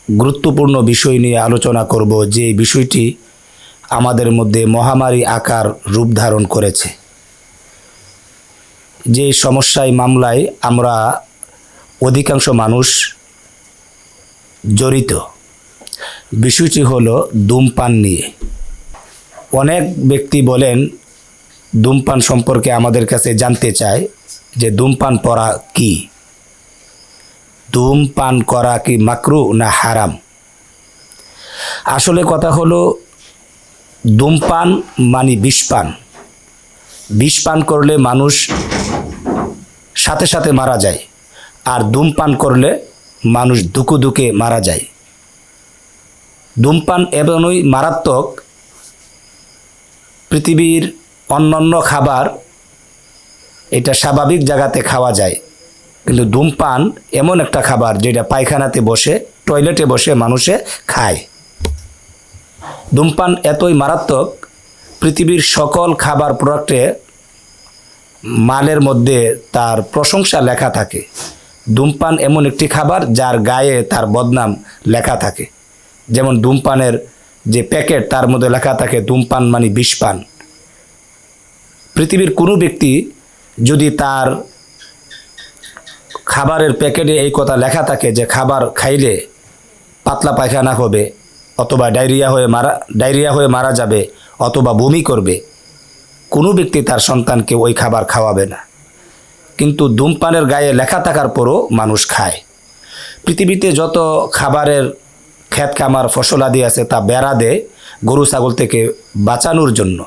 গুরুত্বপূর্ণ বিষয় নিয়ে আলোচনা করব, যে বিষয়টি আমাদের মধ্যে মহামারী আকার রূপ ধারণ করেছে। যে সমস্যায় মামলায় আমরা অধিকাংশ মানুষ জড়িত, বিষয়টি হলো ধূমপান নিয়ে। অনেক ব্যক্তি বলেন, ধূমপান সম্পর্কে আমাদের কাছে জানতে চায় যে ধূমপান করা কি, ধূমপান করা কি মাকরু না হারাম। আসলে কথা হলো, ধূমপান মানে বিষপান। বিষপান করলে মানুষ সাথে সাথে মারা যায়, আর ধূমপান করলে মানুষ ধুকে ধুকে মারা যায়। ধূমপান এমনই মারাত্মক, পৃথিবীর অন্যান্য খাবার এটা স্বাভাবিক জায়গাতে খাওয়া যায়, কিন্তু ধূমপান এমন একটা খাবার যেটা পায়খানাতে বসে, টয়লেটে বসে মানুষে খায়। ধূমপান এতই মারাত্মক, পৃথিবীর সকল খাবার প্রোডাক্টে মালের মধ্যে তার প্রশংসা লেখা থাকে। ধূমপান এমন একটি খাবার যার গায়ে তার বদনাম লেখা থাকে। যেমন ধূমপানের যে প্যাকেট, তার মধ্যে লেখা থাকে ধূমপান মানে বিষপান। পৃথিবীর কোনো ব্যক্তি যদি তার খাবারের প্যাকেটে এই কথা লেখা থাকে যে খাবার খাইলে পাতলা পায়খানা হবে, অথবা ডায়রিয়া হয়ে মারা যাবে, অথবা বমি করবে, কোনো ব্যক্তি তার সন্তানকে ওই খাবার খাওয়াবে না। কিন্তু ধূমপানের গায়ে লেখা থাকার পরও মানুষ খায়। পৃথিবীতে যত খাবারের ক্ষেত খামার ফসলাদি আছে তা বেড়া দেয় গরু ছাগল থেকে বাঁচানোর জন্য।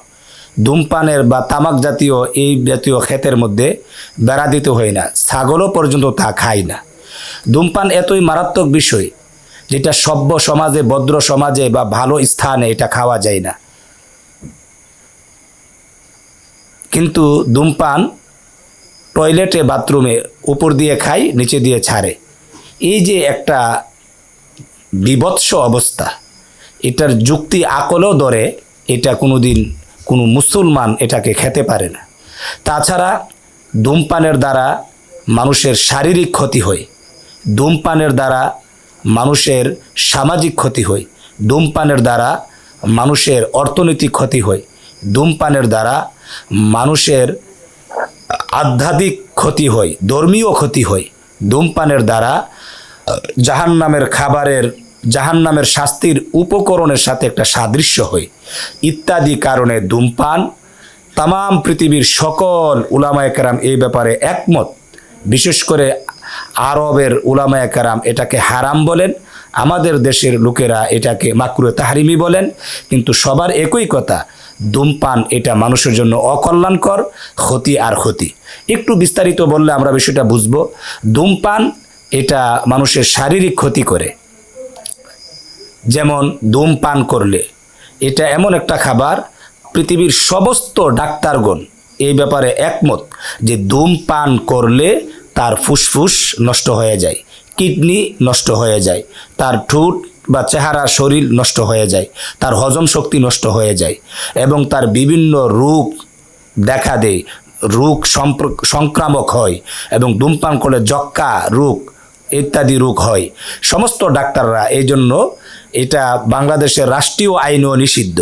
ধূমপানের বা তামাক জাতীয় এই জাতীয় ক্ষেতের মধ্যে বেড়া দিতে হয় না, ছাগলও পর্যন্ত তা খায় না। ধূমপান এতই মারাত্মক বিষয় যেটা সভ্য সমাজে, ভদ্র সমাজে বা ভালো স্থানে এটা খাওয়া যায় না। কিন্তু ধূমপান টয়লেটে, বাথরুমে উপর দিয়ে খায়, নিচে দিয়ে ছাড়ে। এই যে একটা বিভৎস অবস্থা, এটার যুক্তি আকলও ধরে এটা কোনোদিন কোনো মুসলমান এটাকে খেতে পারে না। তাছাড়া ধূমপানের দ্বারা মানুষের শারীরিক ক্ষতি হয়, ধূমপানের দ্বারা মানুষের সামাজিক ক্ষতি হয়, ধূমপানের দ্বারা মানুষের অর্থনৈতিক ক্ষতি হয়, ধূমপানের দ্বারা মানুষের আধ্যাত্মিক ক্ষতি হয়, ধর্মীয় ক্ষতি হয়। ধূমপানের দ্বারা জাহান্নামের শাস্তির উপকরণের সাথে একটা সাদৃশ্য হয়। ইত্যাদি কারণে ধূমপান, তামাম পৃথিবীর সকল উলামায়ে কেরাম এই ব্যাপারে একমত। বিশেষ করে আরবের উলামায়ে কেরাম এটাকে হারাম বলেন, আমাদের দেশের লোকেরা এটাকে মাকরুহে তাহরিমি বলেন। কিন্তু সবার একই কথা, ধূমপান এটা মানুষের জন্য অকল্যাণকর, ক্ষতি আর ক্ষতি। একটু বিস্তারিত বললে আমরা বিষয়টা বুঝব। ধূমপান এটা মানুষের শারীরিক ক্ষতি করে। যেমন ধূমপান করলে, এটা এমন একটা খাবার, পৃথিবীর সমস্ত ডাক্তারগণ এই ব্যাপারে একমত যে ধূমপান করলে তার ফুসফুস নষ্ট হয়ে যায়, কিডনি নষ্ট হয়ে যায়, তার ঠোঁট বা চেহারা শরীর নষ্ট হয়ে যায়, তার হজম শক্তি নষ্ট হয়ে যায়, এবং তার বিভিন্ন রোগ দেখা দেয়, রোগ সংক্রামক হয়, এবং ধূমপান করলে যক্কা রোগ ইত্যাদি রোগ হয়। সমস্ত ডাক্তাররা এই জন্য এটা বাংলাদেশের রাষ্ট্রীয় আইনও নিষিদ্ধ।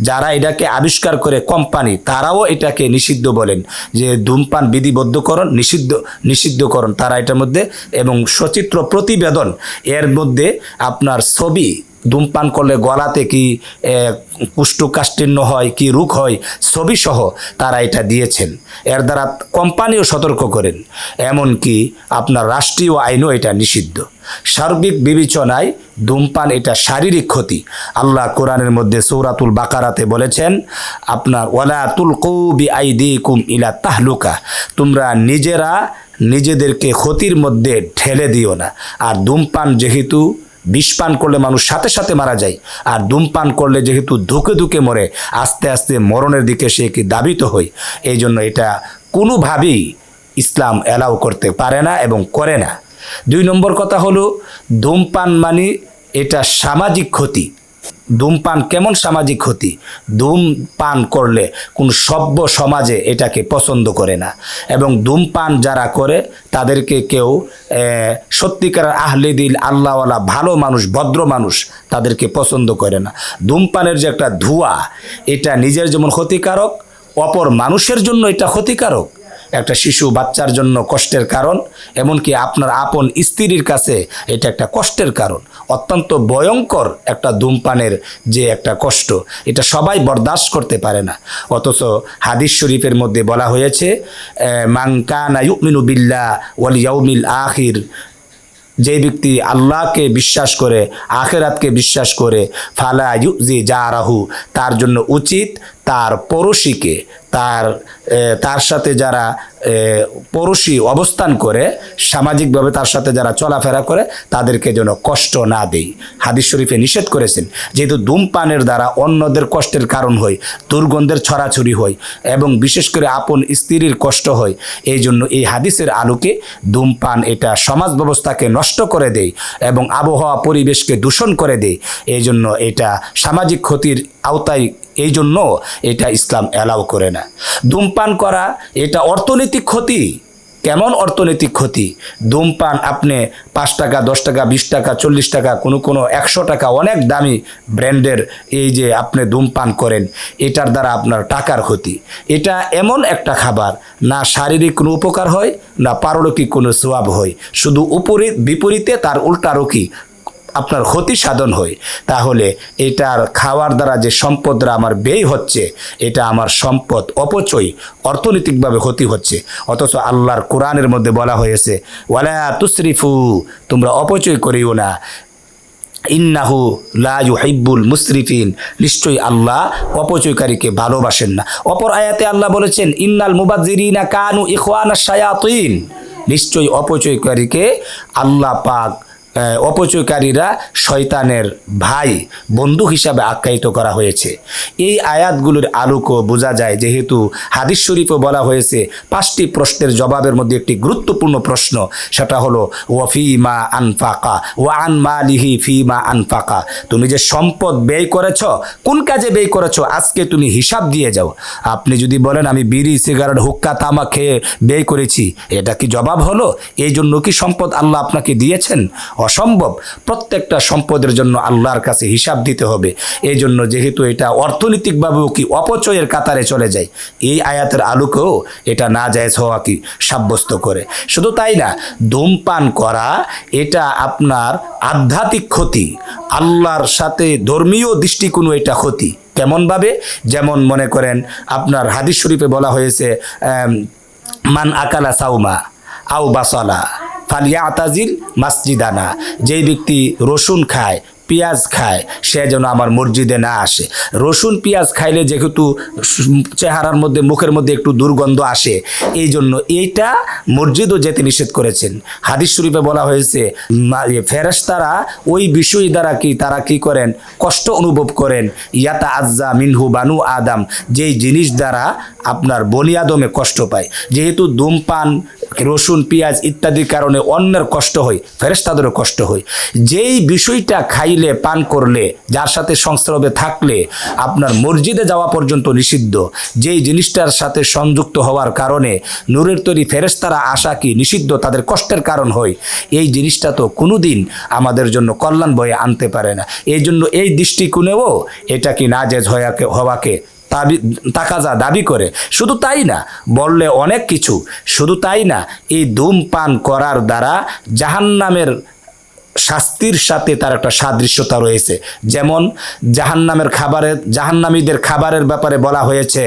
যারা এটাকে আবিষ্কার করে কোম্পানি, তারাও এটাকে নিষিদ্ধ বলেন যে ধূমপান বিধিবদ্ধকরণ, নিষিদ্ধকরণ তারা এটার মধ্যে, এবং সচিত্র প্রতিবেদন এর মধ্যে আপনার ছবি, ধূমপান করলে গলাতে কি কুষ্ঠকাঠিন্য হয়, কি রোগ হয়, ছবি সহ তারা এটা দিয়েছেন। এর দ্বারা কোম্পানিও সতর্ক করেন, এমনকি আপনার রাষ্ট্রীয় আইনও এটা নিষিদ্ধ। সার্বিক বিবেচনায় ধূমপান এটা শারীরিক ক্ষতি। আল্লাহ কোরআনের মধ্যে সূরাতুল বাকারাতে বলেছেন, আপনার ওয়ালা তুলকু বিআইদিকুম ইলা তাহলুকা, তোমরা নিজেদেরকে ক্ষতির মধ্যে ঠেলে দিও না। আর ধূমপান যেহেতু বিষপান করলে মানুষ সাথে সাথে মারা যায়, আর ধূমপান করলে যেহেতু ধুকে ধুকে মরে, আস্তে আস্তে মরণের দিকে সে কি দাবিত হয়, এই জন্য এটা কোনোভাবেই ইসলাম অ্যালাউ করতে পারে না এবং করে না। 2 নম্বর কথা হলো, ধূমপান মানে এটা সামাজিক ক্ষতি। ধূমপান কেমন সামাজিক ক্ষতি? ধূমপান করলে কোন সভ্য সমাজে এটাকে পছন্দ করে না, এবং ধূমপান যারা করে তাদেরকে কেউ সত্যিকার আহলে দিল আল্লাহওয়ালা ভালো মানুষ, ভদ্র মানুষ তাদেরকে পছন্দ করে না। ধূমপানের যে একটা ধোঁয়া, এটা নিজের যেমন ক্ষতিকারক, অপর মানুষের জন্য এটা ক্ষতিকারক। একটা শিশু বাচ্চার জন্য কষ্টের কারণ, এমনকি আপনার আপন স্ত্রীর কাছে এটা একটা কষ্টের কারণ। অত্যন্ত ভয়ঙ্কর একটা ধূমপানের যে একটা কষ্ট, এটা সবাই বরদাস্ত করতে পারে না। অথচ হাদিস শরীফের মধ্যে বলা হয়েছে, মান কানা ইউমিনু বিল্লাহ ওয়াল ইয়াউমিল আখির, যে ব্যক্তি আল্লাহকে বিশ্বাস করে, আখেরাতকে বিশ্বাস করে, ফালা ইউজি জারাহু, তার জন্য উচিত তার পড়োশীকে, তার সাথে যারা পড়োশী অবস্থান করে, সামাজিকভাবে তার সাথে যারা চলাফেরা করে, তাদেরকে যেন কষ্ট না দেয়। হাদিস শরীফে নিষেধ করেছেন, যেহেতু ধূমপানের দ্বারা অন্যদের কষ্টের কারণ হয়, দুর্গন্ধের ছড়াছড়ি হয়, এবং বিশেষ করে আপন স্ত্রীর কষ্ট হয়। এই জন্য এই হাদিসের আলোকে ধূমপান এটা সমাজ ব্যবস্থাকে নষ্ট করে দেয় এবং আবহাওয়া পরিবেশকে দূষণ করে দেয়। এই জন্য এটা সামাজিক ক্ষতির আওতায়, এই জন্য এটা ইসলাম অ্যালাউ করে না। ধূমপান করা এটা অর্থনৈতিক ক্ষতি। কেমন অর্থনৈতিক ক্ষতি? ধূমপান আপনি 5 টাকা, 10 টাকা, 20 টাকা, 40 টাকা, কোনো 100 টাকা, অনেক দামি ব্র্যান্ডের এই যে আপনি ধূমপান করেন, এটার দ্বারা আপনার টাকার ক্ষতি। এটা এমন একটা খাবার, না শারীরিক কোনো উপকার হয়, না পারলৌকিক কোনো সওয়াব হয়, শুধু বিপরীতে তার উল্টারকি আপনার ক্ষতি সাধন হয়। তাহলে এটার খাওয়ার দ্বারা যে সম্পদরা আমার ব্যয় হচ্ছে, এটা আমার সম্পদ অপচয়, অর্থনৈতিকভাবে ক্ষতি হচ্ছে। অথচ আল্লাহর কোরআনের মধ্যে বলা হয়েছে, ওয়ালা তুসরিফু, তোমরা অপচয় করিও না, ইন্নাহু লা ইউহিব্বুল মুসরিফিন, নিশ্চয়ই আল্লাহ অপচয়কারীকে ভালোবাসেন না। অপর আয়াতে আল্লাহ বলেছেন, ইন্নাল মুবাজ্জিরিনা কানু ইখওয়ানাশ শায়াতিন, নিশ্চয়ই অপচয়কারীকে আল্লাহ পাক, অপচয়কারীরা শয়তানের ভাই, বন্ধু হিসাবে আখ্যায়িত করা হয়েছে। এই আয়াতগুলোর আলোকও বোঝা যায়, যেহেতু হাদিস শরীফে বলা হয়েছে 5টি প্রশ্নের জবাবের মধ্যে একটি গুরুত্বপূর্ণ প্রশ্ন, সেটা হলো ওয়াফি মা আনফাকা ওয়া আন মালিহি ফি মা আনফাকা, তুমি যে সম্পদ ব্যয় করেছ, কোন কাজে ব্যয় করেছ, আজকে তুমি হিসাব দিয়ে যাও। আপনি যদি বলেন আমি বিড়ি, সিগারেট, হুক্কা, তামাক খেয়ে ব্যয় করেছি, এটা কি জবাব হলো? এই জন্য কি সম্পদ আল্লাহ আপনাকে দিয়েছেন? অসম্ভব। প্রত্যেকটা সম্পদের জন্য আল্লাহর কাছে হিসাব দিতে হবে। এই জন্য যেহেতু এটা অর্থনৈতিকভাবেও কি অপচয়ের কাতারে চলে যায়, এই আয়াতের আলোকেও এটা না জায়েজ হওয়া কি সাব্যস্ত করে। শুধু তাই না, ধূমপান করা এটা আপনার আধ্যাত্মিক ক্ষতি, আল্লাহর সাথে ধর্মীয় দৃষ্টিকোণে এটা ক্ষতি। কেমনভাবে? যেমন মনে করেন আপনার হাদিস শরীফে বলা হয়েছে, মান আকালা সাউমা আও বাসালা ফালিয়া আতাজিল মাসজিদানা, যেই ব্যক্তি রসুন খায়, পেঁয়াজ খায়, সে যেন আমার মসজিদে না আসে। রসুন পেঁয়াজ খাইলে যেহেতু চেহারার মধ্যে, মুখের মধ্যে একটু দুর্গন্ধ আসে, এই জন্য এইটা মসজিদও যেতে নিষেধ করেছেন। হাদিস শরীফে বলা হয়েছে, ফেরেশতারা ওই বিষয় দ্বারা কি তারা কি করেন, কষ্ট অনুভব করেন, ইয়াতা আজ্জা মিনহু বানু আদম, যেই জিনিস দ্বারা আপনার বনি আদমে কষ্ট পায়। যেহেতু ধূমপান, রসুন, পেঁয়াজ ইত্যাদির কারণে অন্যের কষ্ট হয়, ফেরেশতাদেরও কষ্ট হয়। যেই বিষয়টা খাইলে, পান করলে, যার সাথে সংস্রবে থাকলে আপনার মসজিদে যাওয়া পর্যন্ত নিষিদ্ধ, যেই জিনিসটার সাথে সংযুক্ত হওয়ার কারণে নূরের তৈরি ফেরেশতারা আসা কি নিষিদ্ধ, তাদের কষ্টের কারণ হয়, এই জিনিসটা তো কোনোদিন আমাদের জন্য কল্যাণ বয়ে আনতে পারে না। এই জন্য এই দৃষ্টিকোণেও এটা কি নাজেজ হওয়াকে তাকাজা দাবি করে। শুধু তাই না, বললে অনেক কিছু। শুধু তাই না, এই ধূমপান করার দ্বারা জাহান্নামের শাস্তির সাথে তার একটা সাদৃশ্যতা রয়েছে। যেমন জাহান্নামীদের খাবারের ব্যাপারে বলা হয়েছে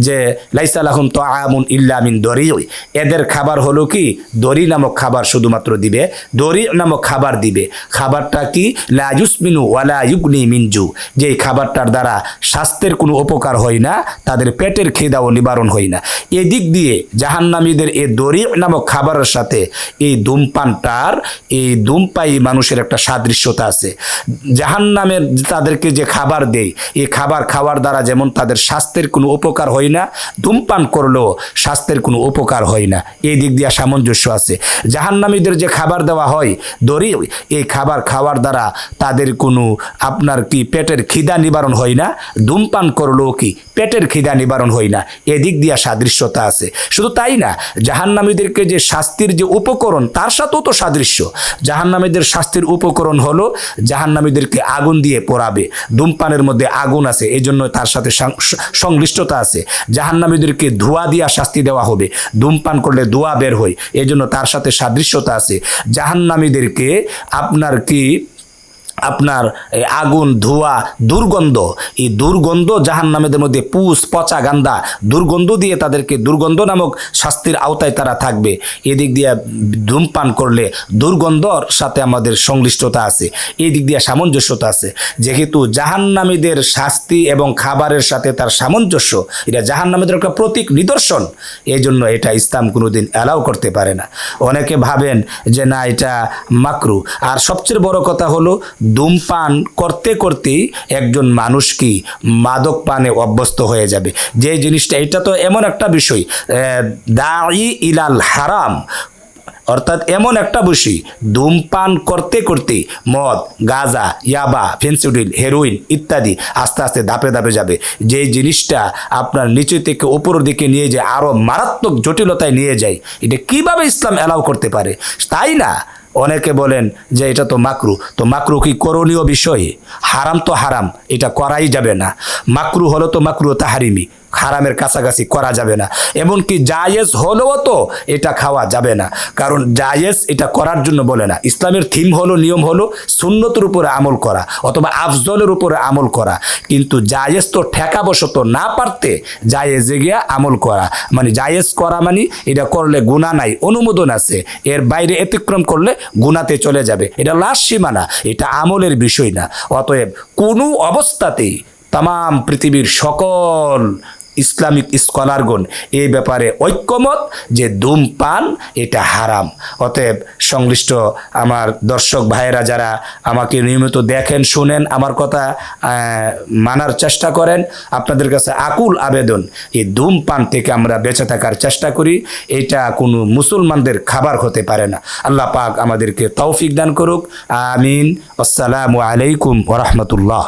যে লাইসা লাহুম তাআমুন ইল্লা মিন দরি, এদের খাবার হলো কি দরি নামক খাবার শুধুমাত্র দিবে, দরি নামক খাবার দিবে। খাবারটা কি? লা ইউসমিনু ওয়ালা ইউগনি মিন জু, যে খাবারটার দ্বারা স্বাস্থ্যের কোনো উপকার হয় না, তাদের পেটের খিদাও নিবারণ হয় না। এদিক দিয়ে জাহান্নামীদের এই দরি নামক খাবারের সাথে এই ধূমপানটার, এই ধূমপায়ী মানুষের একটা সাদৃশ্যতা আছে। জাহান্নামের তাদেরকে যে খাবার দেয়, এই খাবার খাওয়ার দ্বারা যেমন তাদের স্বাস্থ্যের কোনো উপকার হয় না, ধূমপান করলেও স্বাস্থ্যের কোনো উপকার হয় না, এই দিক দিয়ে সামঞ্জস্য আছে। জাহান্নামীদের যে খাবার দেওয়া হয় দড়ি, এই খাবার খাওয়ার দ্বারা তাদের কোনো আপনার কি পেটের খিদা নিবারণ হয় না, ধূমপান করলেও কি পেটের খিদা নিবারণ হয় না, এদিক দিয়ে সাদৃশ্যতা আছে। শুধু তাই না, জাহান্নামীদেরকে যে শাস্তির যে উপকরণ তার সাথেও তো সাদৃশ্য। জাহান্নামীদের শাস্তির উপকরণ হলো জাহান্নামীদেরকে আগুন দিয়ে পোড়াবে, ধূমপানের মধ্যে আগুন আছে এই জন্য তার সাথে সংশ্লিষ্টতা আছে। জাহান্নামীদেরকে ধোঁয়া দিয়া শাস্তি দেওয়া হবে, ধূমপান করলে ধোঁয়া বের হয় এই জন্য তার সাথে সাদৃশ্যতা আছে। জাহান্নামীদেরকে আপনার আগুন, ধোঁয়া, দুর্গন্ধ, এই দুর্গন্ধ জাহান্নামীদের মধ্যে পুষ, পচা, গান্দা দুর্গন্ধ দিয়ে তাদেরকে দুর্গন্ধ নামক শাস্তির আওতায় তারা থাকবে। এদিক দিয়ে ধূমপান করলে দুর্গন্ধর সাথে আমাদের সংশ্লিষ্টতা আছে, এই দিক দিয়ে সামঞ্জস্যতা আছে। যেহেতু জাহান্নামীদের শাস্তি এবং খাবারের সাথে তার সামঞ্জস্য, এটা জাহান্নামীদের একটা প্রতীক, নিদর্শন, এই জন্য এটা ইসলাম কোনোদিন অ্যালাউ করতে পারে না। অনেকে ভাবেন যে না এটা মাকরু। আর সবচেয়ে বড় কথা হলো ধূমপান করতে করতেই একজন মানুষ কি মাদক পানে অভ্যস্ত হয়ে যাবে। যে জিনিসটা, এটা তো এমন একটা বিষয় দাঈ ইলাল হারাম, অর্থাৎ এমন একটা বিষয় ধূমপান করতে করতে মদ, গাঁজা, ইয়াবা, ফেন্সিডিল, হেরোইন ইত্যাদি আস্তে আস্তে ধাপে ধাপে যাবে। যে জিনিসটা আপনার নিচু থেকে উপরের দিকে নিয়ে যায়, আরও মারাত্মক জটিলতায় নিয়ে যায়, এটা কিভাবে ইসলাম অ্যালাউ করতে পারে? তাই না, অনেকে বলেন যে এটা তো মাকরু। তো মাকরু কি করণীয় বিষয়? হারাম তো হারাম, এটা করাই যাবে না। মাকরু হলো তো মাকরু তাহারিমি, হারামের কাছাকাছি করা যাবে না। এমনকি জায়েজ হলেও তো এটা খাওয়া যাবে না, কারণ জায়েজ এটা করার জন্য বলে না। ইসলামের থিম হলো, নিয়ম হলো সুন্নতের উপরে আমল করা অথবা আফজলের উপরে আমল করা। কিন্তু জায়েজ তো ঠেকাবশত না পারতে জায়েজে গিয়া আমল করা, মানে জায়েজ করা মানে এটা করলে গুনাহ নাই, অনুমোদন আছে, এর বাইরে অতিক্রম করলে গুনাতে চলে যাবে, এটা লাস্ট সীমানা, এটা আমলের বিষয় না। অতএব কোনো অবস্থাতেই তাম পৃথিবীর সকল ইসলামিক স্কলারগণ এই ব্যাপারে ঐক্যমত যে ধূমপান এটা হারাম। অতএব সংশ্লিষ্ট আমার দর্শক ভাইয়েরা যারা আমাকে নিয়মিত দেখেন, শুনেন, আমার কথা মানার চেষ্টা করেন, আপনাদের কাছে আকুল আবেদন, এই ধূমপান থেকে আমরা বেঁচে থাকার চেষ্টা করি। এটা কোনো মুসলমানদের খাবার হতে পারে না। আল্লাহ পাক আমাদেরকে তৌফিক দান করুক, আমিন। আসসালামু আলাইকুম ওয়া রাহমাতুল্লাহ।